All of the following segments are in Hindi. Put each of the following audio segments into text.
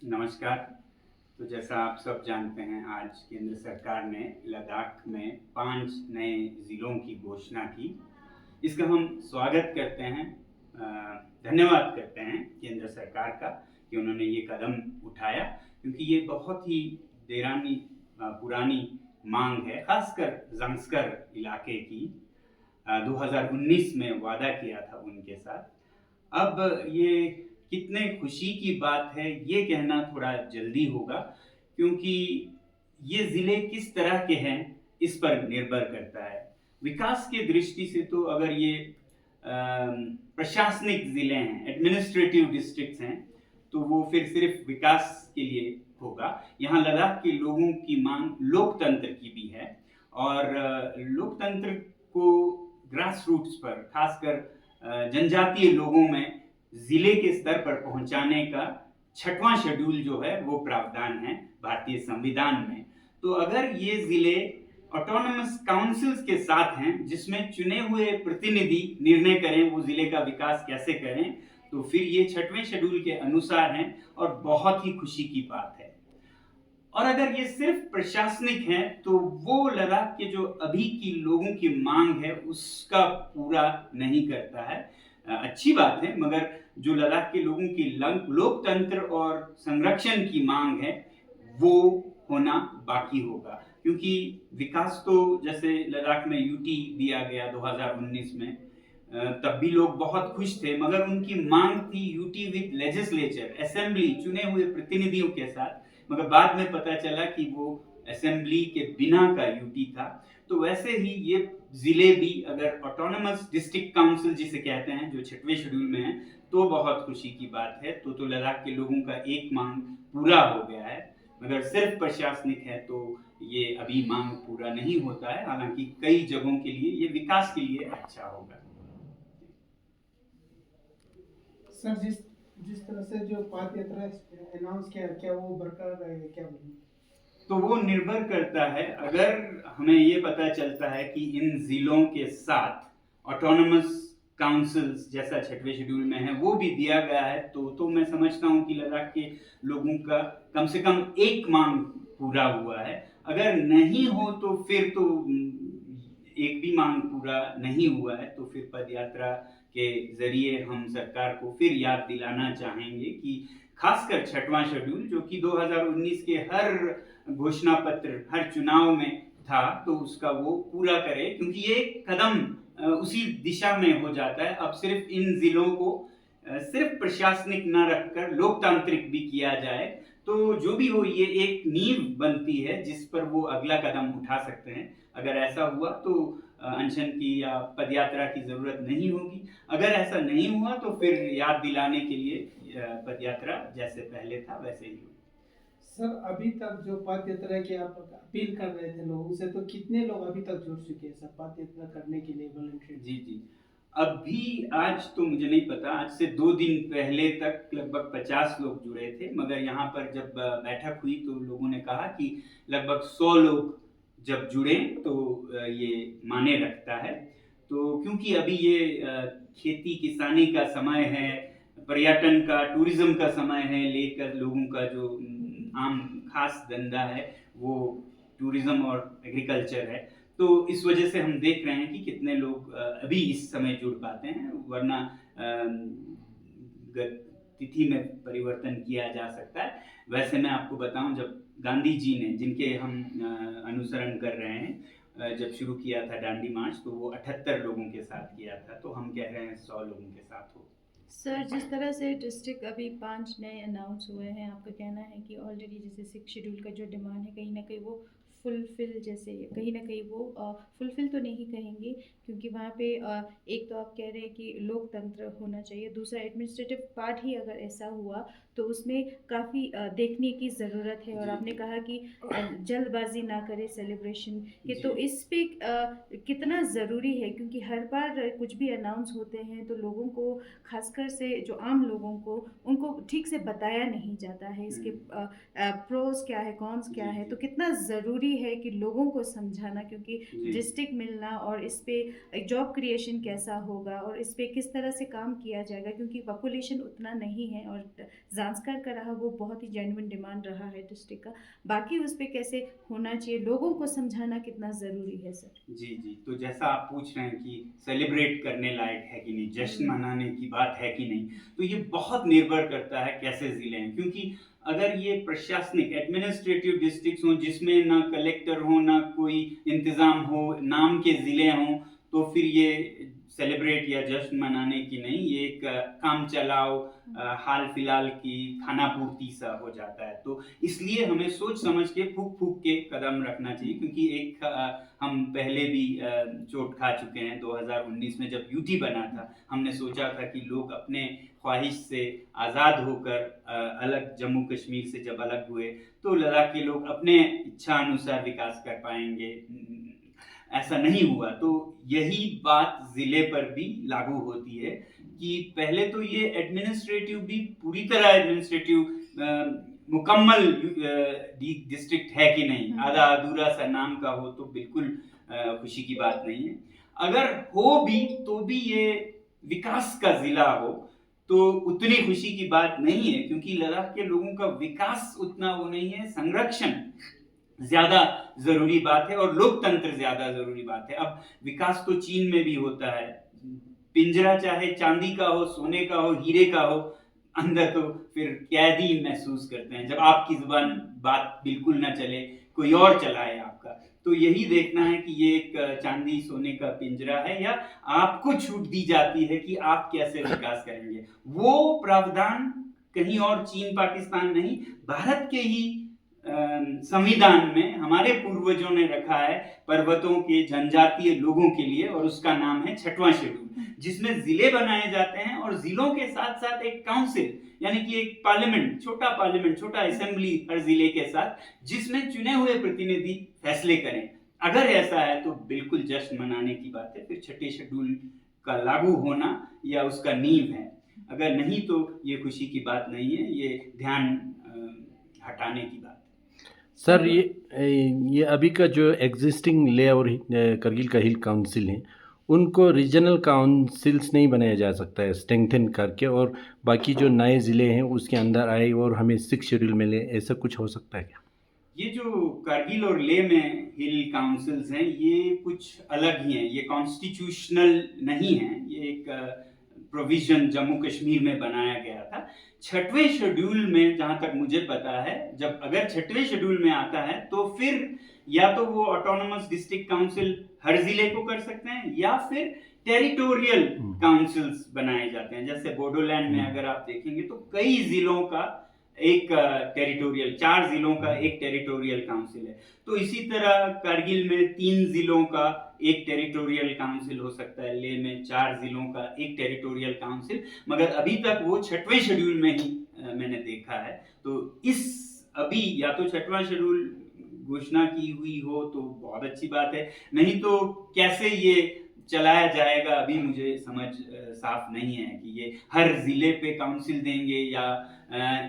नमस्कार। तो जैसा आप सब जानते हैं, आज केंद्र सरकार ने लद्दाख में 5 नए ज़िलों की घोषणा की। इसका हम स्वागत करते हैं, धन्यवाद करते हैं केंद्र सरकार का कि उन्होंने ये कदम उठाया, क्योंकि ये बहुत ही पुरानी मांग है, खासकर ज़ंस्कर इलाके की। 2019 में वादा किया था उनके साथ। अब ये कितने खुशी की बात है, ये कहना थोड़ा जल्दी होगा, क्योंकि ये ज़िले किस तरह के हैं, इस पर निर्भर करता है। विकास की दृष्टि से तो अगर ये प्रशासनिक ज़िले हैं, एडमिनिस्ट्रेटिव डिस्ट्रिक्ट्स हैं, तो वो फिर सिर्फ विकास के लिए होगा। यहाँ लद्दाख के लोगों की मांग लोकतंत्र की भी है, और लोकतंत्र को ग्रास रूट्स पर, खासकर जनजातीय लोगों में जिले के स्तर पर पहुंचाने का 6वां शेड्यूल जो है वो प्रावधान है भारतीय संविधान में। तो अगर ये जिले ऑटोनमस काउंसिल्स के साथ हैं, जिसमें चुने हुए प्रतिनिधि निर्णय करें वो जिले का विकास कैसे करें, तो फिर ये 6वें शेड्यूल के अनुसार हैं, और बहुत ही खुशी की बात है। और अगर ये सिर्फ प्रशासनिक है, तो वो लद्दाख के जो अभी की लोगों की मांग है उसका पूरा नहीं करता है। अच्छी बात है, मगर जो लद्दाख के लोगों की लोकतंत्र और संरक्षण की मांग है, वो होना बाकी होगा। क्योंकि विकास तो जैसे लद्दाख में यूटी दिया गया 2019 में, तब भी लोग बहुत खुश थे, मगर उनकी मांग थी यूटी विद लेजिस्लेचर, असेंबली, चुने हुए प्रतिनिधियों के साथ। मगर बाद में पता चला कि वो असेंबली के बिना का यूटी था। तो वैसे ही ये जिले भी अगर ऑटोनमस डिस्ट्रिक्ट काउंसिल जिसे कहते हैं, जो 6वें शेड्यूल में है, तो बहुत खुशी की बात है। तो लद्दाख के लोगों का एक मांग पूरा हो गया है। मगर सिर्फ प्रशासनिक है तो ये अभी मांग पूरा नहीं होता है, हालांकि कई जगहों के लिए ये विकास के लिए अच्छा होगा। सर, जिस जिस तरह से जो पद यात्रा अनाउंस किया, क्या वो बरकरार रहेगा, क्या बोलूं? तो वो निर्भर करता है, अगर हमें ये पता चलता है कि इन जिलों के साथ ऑटोनमस काउंसिल्स जैसा 6वें शेड्यूल में है वो भी दिया गया है, तो मैं समझता हूँ कि लद्दाख के लोगों का कम से कम एक मांग पूरा हुआ है। अगर नहीं हो तो फिर तो एक भी मांग पूरा नहीं हुआ है, तो फिर पद यात्रा के जरिए हम सरकार को फिर याद दिलाना चाहेंगे कि खासकर 6वां शेड्यूल, जो कि 2019 के हर घोषणा पत्र, हर चुनाव में था, तो उसका वो पूरा करे, क्योंकि ये कदम उसी दिशा में हो जाता है। अब सिर्फ इन जिलों को सिर्फ प्रशासनिक न रखकर लोकतांत्रिक भी किया जाए, तो जो भी हो ये एक नींव बनती है जिस पर वो अगला कदम उठा सकते हैं। अगर ऐसा हुआ तो अनशन की या पदयात्रा की जरूरत नहीं होगी। अगर ऐसा नहीं हुआ तो फिर याद दिलाने के लिए पदयात्रा जैसे पहले था वैसे ही होगी। सर, अभी तक जो पद यात्रा की आप अपील कर रहे थे लोगों से, तो कितने लोग अभी तक जुड़ चुके हैं सर पद यात्रा करने के लिए वॉलंटियर? जी जी, अभी आज तो मुझे नहीं पता, आज से 2 दिन पहले तक लगभग 50 लोग जुड़े थे, मगर यहाँ पर जब बैठक हुई तो लोगों ने कहा कि लगभग 100 लोग जब जुड़े तो ये माने रखता है। तो क्योंकि अभी ये खेती किसानी का समय है, पर्यटन का, टूरिज्म का समय है, लेकर लोगों का जो आम खास धंधा है वो टूरिज्म और एग्रीकल्चर है। तो इस वजह से हम देख रहे हैं कि कितने लोग अभी इस समय जुड़ पाते हैं, वरना तिथि में परिवर्तन किया जा सकता है। वैसे मैं आपको बताऊं, जब गांधी जी ने, जिनके हम अनुसरण कर रहे हैं, जब शुरू किया था दांडी मार्च, तो वो 78 लोगों के साथ किया था, तो हम कह रहे हैं 100 लोगों के साथ हो। सर, जिस तरह से डिस्ट्रिक्ट अभी 5 नए अनाउंस हुए हैं, आपका कहना है कि ऑलरेडी जैसे 6 शेड्यूल का जो डिमांड है कहीं न कहीं वो फुलफ़िल, जैसे कहीं न कहीं वो फुलफ़िल तो नहीं कहेंगे, क्योंकि वहाँ पे एक तो आप कह रहे हैं कि लोकतंत्र होना चाहिए, दूसरा एडमिनिस्ट्रेटिव पार्ट ही अगर ऐसा हुआ तो उसमें काफ़ी देखने की ज़रूरत है, और जी आपने कहा कि जल्दबाज़ी ना करें सेलिब्रेशन के, जी। तो इस पे कितना ज़रूरी है? क्योंकि हर बार कुछ भी अनाउंस होते हैं तो लोगों को, खासकर से जो आम लोगों को, उनको ठीक से बताया नहीं जाता है, इसके प्रोज क्या है, कॉन्स क्या जी, है। जी। तो कितना ज़रूरी है कि लोगों को समझाना, क्योंकि जी। डिस्ट्रिक्ट मिलना और इस पे जॉब क्रिएशन कैसा होगा और इस पे किस तरह से काम किया जाएगा, क्योंकि पॉपुलेशन उतना नहीं है। और ज़ांस्कर का रहा वो बहुत ही जेन्युइन डिमांड रहा है डिस्ट्रिक्ट का। बाकी उस पे कैसे होना चाहिए, लोगों को समझाना कितना ज़रूरी है सर। जी, जी। तो जैसा आप पूछ रहे हैं कि सेलिब्रेट करने लायक है कि नहीं, जश्न मनाने की बात है कि नहीं, तो ये बहुत निर्भर करता है कैसे ज़िले हैं। क्योंकि अगर ये प्रशासनिक एडमिनिस्ट्रेटिव डिस्ट्रिक्ट्स हों जिसमें ना कलेक्टर हो, ना कोई इंतज़ाम हो, नाम के ज़िले हों, तो फिर ये सेलिब्रेट या जश्न मनाने की नहीं, ये एक काम चलाओ हाल-फिलहाल की खाना-पूर्ति सा हो जाता है। तो इसलिए हमें सोच समझ के फूँक-फूँक के कदम रखना चाहिए, क्योंकि एक हम पहले भी चोट खा चुके हैं। 2019 में जब यूटी बना था, हमने सोचा था कि लोग अपने ख्वाहिश से आज़ाद होकर अलग जम्मू कश्मीर से जब अलग हुए, तो लद्दाख के लोग अपने इच्छा अनुसार विकास कर पाएँगे। ऐसा नहीं हुआ। तो यही बात ज़िले पर भी लागू होती है कि पहले तो ये एडमिनिस्ट्रेटिव भी पूरी तरह एडमिनिस्ट्रेटिव मुकम्मल डिस्ट्रिक्ट है कि नहीं, आधा अधूरा सा नाम का हो तो बिल्कुल खुशी की बात नहीं है। अगर हो भी तो भी ये विकास का ज़िला हो तो उतनी खुशी की बात नहीं है, क्योंकि लद्दाख के लोगों का विकास उतना वो नहीं है, संरक्षण ज़्यादा ज़रूरी बात है और लोकतंत्र ज़्यादा ज़रूरी बात है। अब विकास तो चीन में भी होता है। पिंजरा चाहे चांदी का हो, सोने का हो, हीरे का हो, अंदर तो फिर कैदी महसूस करते हैं। जब आपकी ज़ुबान बात बिल्कुल ना चले, कोई और चलाए आपका। तो यही देखना है कि ये एक चांदी सोने का पिंजरा है या आपको छूट दी जाती है कि आप कैसे विकास करेंगे। वो प्रावधान कहीं और चीन, पाकिस्तान नहीं, भारत के ही संविधान में हमारे पूर्वजों ने रखा है पर्वतों के जनजातीय लोगों के लिए, और उसका नाम है 6वां शेड्यूल, जिसमें जिले बनाए जाते हैं और जिलों के साथ साथ एक काउंसिल यानी कि एक पार्लियामेंट, छोटा असेंबली हर जिले के साथ, जिसमें चुने हुए प्रतिनिधि फैसले करें। अगर ऐसा है तो बिल्कुल जश्न मनाने की बात है, फिर 6ठे शेड्यूल का लागू होना या उसका नींव है। अगर नहीं तो ये खुशी की बात नहीं है, ये ध्यान हटाने की बात है। सर ये अभी का जो एग्जिस्टिंग ले और करगिल का हिल काउंसिल है, उनको रीजनल काउंसिल्स नहीं बनाया जा सकता है स्ट्रेंथन करके, और बाकी जो नए ज़िले हैं उसके अंदर आए और हमें 6 शेड्यूल मिले, ऐसा कुछ हो सकता है क्या? ये जो कारगिल और ले में हिल काउंसिल्स हैं, ये कुछ अलग ही हैं। ये कॉन्स्टिट्यूशनल नहीं है, ये एक प्रोविजन जम्मू कश्मीर में बनाया गया था। 6वें शेड्यूल में जहाँ तक मुझे पता है, जब अगर 6वें शेड्यूल में आता है तो फिर या तो वो ऑटोनोमस डिस्ट्रिक्ट काउंसिल हर जिले को कर सकते हैं या फिर टेरिटोरियल काउंसिल्स बनाए जाते हैं। जैसे बोडोलैंड में अगर आप देखेंगे तो कई जिलों का एक टेरिटोरियल, 4 जिलों का एक टेरिटोरियल काउंसिल है। तो इसी तरह कारगिल में 3 जिलों का एक टेरिटोरियल काउंसिल हो सकता है, ले में 4 जिलों का एक टेरिटोरियल काउंसिल, मगर अभी तक वो 6वें शेड्यूल में ही मैंने देखा है। तो इस अभी या तो 6वां शेड्यूल घोषणा की हुई हो तो बहुत अच्छी बात है, नहीं तो कैसे ये चलाया जाएगा अभी मुझे समझ साफ नहीं है कि ये हर जिले पे काउंसिल देंगे या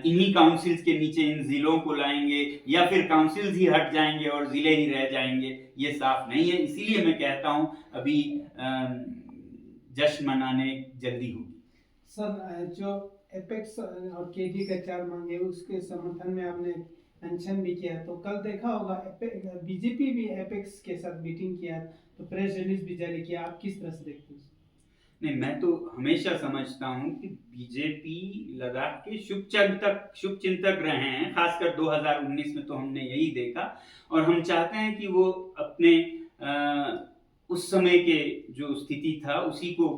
इन्हीं काउंसिल्स के नीचे इन जिलों को लाएंगे या फिर काउंसिल्स ही हट जाएंगे और जिले ही रह जाएंगे, ये साफ नहीं है। इसीलिए मैं कहता हूँ अभी जश्न मनाने जल्दी होगी। सर, जो एपेक्स और केडी का 4 मांगे उसके समर्थन में आपने मेंशन भी किया, तो कल देखा होगा बीजेपी भी एपेक्स के साथ मीटिंग किया, तो प्रेस रिलीज भी जारी किया। आप किस तरह से देखते हैं? नहीं, मैं तो हमेशा समझता हूँ कि बीजेपी लद्दाख के शुभचिंतक रहे हैं, खासकर 2019 में तो हमने यही देखा, और हम चाहते हैं कि वो अपने उस समय के जो स्थिति था उसी को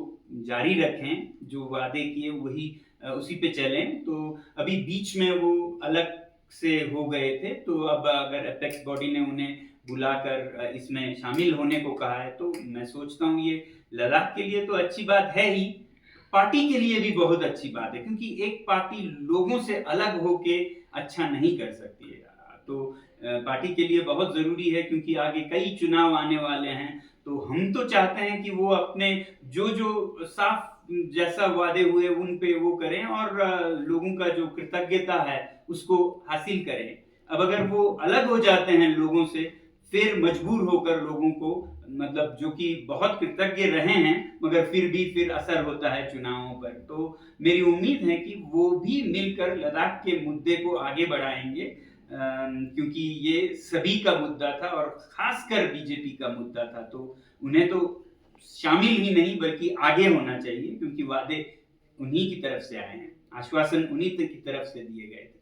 जारी रखें, जो वादे किए वही उसी पे चलें। तो अभी बीच में वो अलग से हो गए थे, तो अब अगर एपेक्स बॉडी ने उन्हें बुलाकर इसमें शामिल होने को कहा है तो मैं सोचता हूँ ये लद्दाख के लिए तो अच्छी बात है ही, पार्टी के लिए भी बहुत अच्छी बात है, क्योंकि एक पार्टी लोगों से अलग होके अच्छा नहीं कर सकती है। तो पार्टी के लिए बहुत ज़रूरी है, क्योंकि आगे कई चुनाव आने वाले हैं। तो हम तो चाहते हैं कि वो अपने जो साफ जैसा वादे हुए उन पे वो करें और लोगों का जो कृतज्ञता है उसको हासिल करें। अब अगर वो अलग हो जाते हैं लोगों से, फिर मजबूर होकर लोगों को, मतलब जो कि बहुत कृतज्ञ रहे हैं मगर फिर भी फिर असर होता है चुनावों पर, तो मेरी उम्मीद है कि वो भी मिलकर लद्दाख के मुद्दे को आगे बढ़ाएंगे, क्योंकि ये सभी का मुद्दा था और खासकर बीजेपी का मुद्दा था, तो उन्हें तो शामिल ही नहीं बल्कि आगे होना चाहिए, क्योंकि वादे उन्हीं की तरफ से आए हैं, आश्वासन उन्हीं की तरफ से दिए गए थे।